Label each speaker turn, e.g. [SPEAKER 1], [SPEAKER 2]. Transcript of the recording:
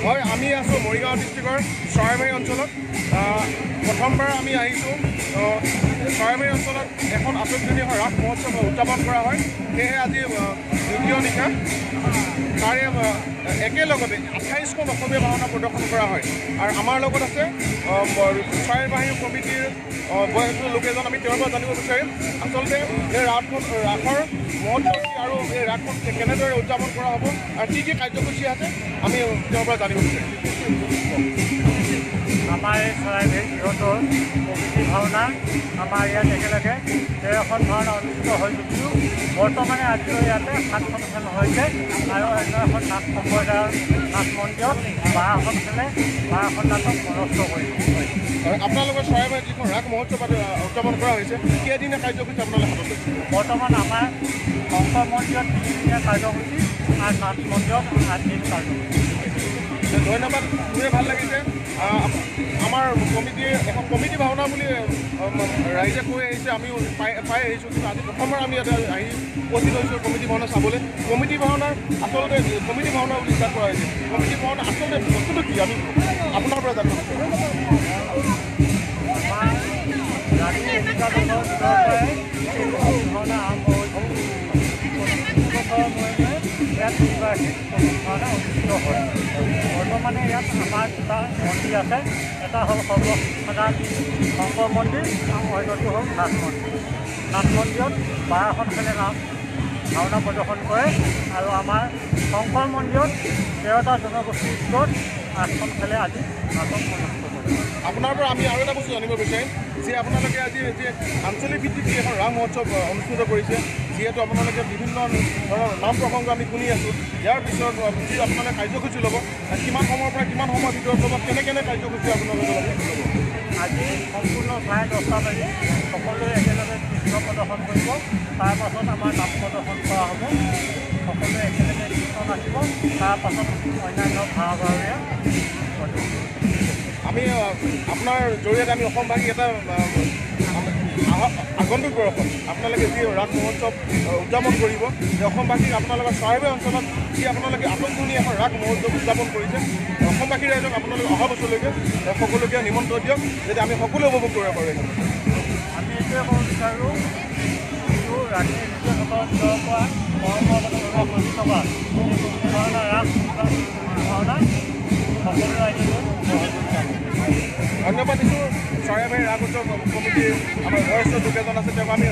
[SPEAKER 1] হয়, আমি আছোঁ মৰিগাঁও ডিষ্ট্ৰিক্টৰ চৰাইবাৰী অঞ্চলত। প্ৰথমবাৰ আমি আহিছোঁ। চৰাইবাৰী অঞ্চলত এখন আটকধুনীয়া ৰাস মহোৎসৱ উদযাপন কৰা হয়। সেয়েহে আজি দ্বিতীয় নিশা তাৰে একেলগতে 28খন অসমীয়া ভাওনা প্ৰদৰ্শন কৰা হয়। আৰু আমাৰ লগত আছে চৰাইবাহী কমিটিৰ বয়সস্থ লোক এজন। আমি তেওঁৰ পৰা জানিব বিচাৰিম আচলতে এই ৰাসৰ মহোৎসৱ আৰু এই ৰাসখন কেনেদৰে উদযাপন কৰা হ'ব আৰু কি কাৰ্যসূচী আছে আমি তেওঁৰ পৰা জানিব বিচাৰিম।
[SPEAKER 2] আমাৰ এই চৰাইবাহী বৃহত্তৰ প্ৰকৃতি ভাওনা আমাৰ ইয়াত একেলগে 13খন ভাওনা অনুষ্ঠিত হৈ যদিও বৰ্তমানে আজিও ইয়াতে 7খন খেল হৈছে আৰু অন্য এখন নাট সম্প্ৰদায়ৰ নাট মন্দিৰত 12খন খেলে 12খন নাটক মনস্থ কৰিছে।
[SPEAKER 1] আপোনালোকৰ চৰাইবাহীত যিখন ৰাস মহোৎসৱ উদযাপন কৰা হৈছে কেইদিনীয়া কাৰ্যসূচী আপোনালোকে হাতত লৈছে?
[SPEAKER 2] বৰ্তমান আমাৰ শংকৰ মন্দিৰত 3দিনীয়া কাৰ্যসূচী আৰু নাট মন্দিৰত 8দিন কাৰ্যসূচী।
[SPEAKER 1] ধন্যবাদ, খুবেই ভাল লাগিছে। আমাৰ এখন কমিটি ভাওনা বুলি ৰাইজে কৈ আহিছে, আমিও পাই আহিছোঁ। কিন্তু আজি প্ৰথমবাৰ আমি ইয়াতে আহি উপস্থিত হৈছোঁ কমিটি ভাওনা চাবলৈ। কমিটি ভাওনাৰ আচলতে কমিটি ভাওনা বুলি ষ্টাৰ্ট কৰা হৈছে। কমিটি ভাওনা আচলতে বস্তুটো কি আমি আপোনাৰ পৰা জানো?
[SPEAKER 2] ভাওনা আৰম্ভ হৈছে। ইয়াত দুবাৰ্ষিক ভাওনা অনুষ্ঠিত হয়। বৰ্তমানে ইয়াত আমাৰ দুটা মন্দিৰ আছে। এটা হ'ল সৰ্বসাধাৰণ শংকৰ মন্দিৰ আৰু অন্যটো হ'ল নাট মন্দিৰ। নাট মন্দিৰত 12খন খেলে ভাওনা প্ৰদৰ্শন কৰে আৰু আমাৰ শংকৰ মন্দিৰত 13টা জনগোষ্ঠীৰ ভিতৰত 8খন খেলে আজি নাটক অনুষ্ঠিত কৰে।
[SPEAKER 1] আপোনাৰ পৰা আমি আৰু এটা বস্তু জানিব বিচাৰিম যে আপোনালোকে আজি যে আঞ্চলিক ভিত্তিক এখন ৰাস মহোৎসৱ অনুষ্ঠিত কৰিছে, যিহেতু আপোনালোকে বিভিন্ন ধৰণৰ নাম প্ৰসংগ আমি শুনি আছোঁ। ইয়াৰ পিছত যি আপোনালোকে কাৰ্যসূচী ল'ব, কিমান সময়ৰ পৰা কিমান সময়ৰ ভিতৰত ল'ব, কেনে কাৰ্যসূচী আপোনালোকে ল'ব?
[SPEAKER 2] আজি সম্পূৰ্ণ 10:30 বাজি সকলোৱে একেলগে নৃত্য প্ৰদৰ্শন কৰিব। তাৰপাছত আমাৰ নাম প্ৰদৰ্শন কৰা হ'ব। সকলোৱে একেলগে নৃত্য নাচিব। তাৰপাছত অন্যান্য ভাওৰীয়া
[SPEAKER 1] আমি আপোনাৰ জৰিয়তে আমি অসমবাসী এটা আগন্তুক বৰ্ষত আপোনালোকে যি ৰাস মহোৎসৱ উদযাপন কৰিব, যে অসমবাসীক আপোনালোকৰ চৰাইবাহী অঞ্চলত যি আপোনালোকে আটকধুনীয়া এখন ৰাস মহোৎসৱ উদযাপন কৰিছে, অসমবাসী ৰাইজক আপোনালোকে অহা বছৰলৈকে সকলোকে নিমন্ত্ৰণ দিয়ক, যাতে আমি সকলোৱে উপভোগ কৰিব পাৰোঁ।
[SPEAKER 2] আমি এইটোৱে ক'ব বিচাৰোঁ, যিটো ৰাজনীতিসকলৰ ভিতৰৰ পৰা পৰম্পৰাগতভাৱে চলি থকা ভাওনা ৰাস ভাওনা সকলো ৰাইজে
[SPEAKER 1] ধন্যবাদ দিছোঁ। চৰাইবাহী ৰাস উৎসৱ কমিটিৰ আমাৰ বয়স্ক লোক এজন আছে, তেওঁক আমি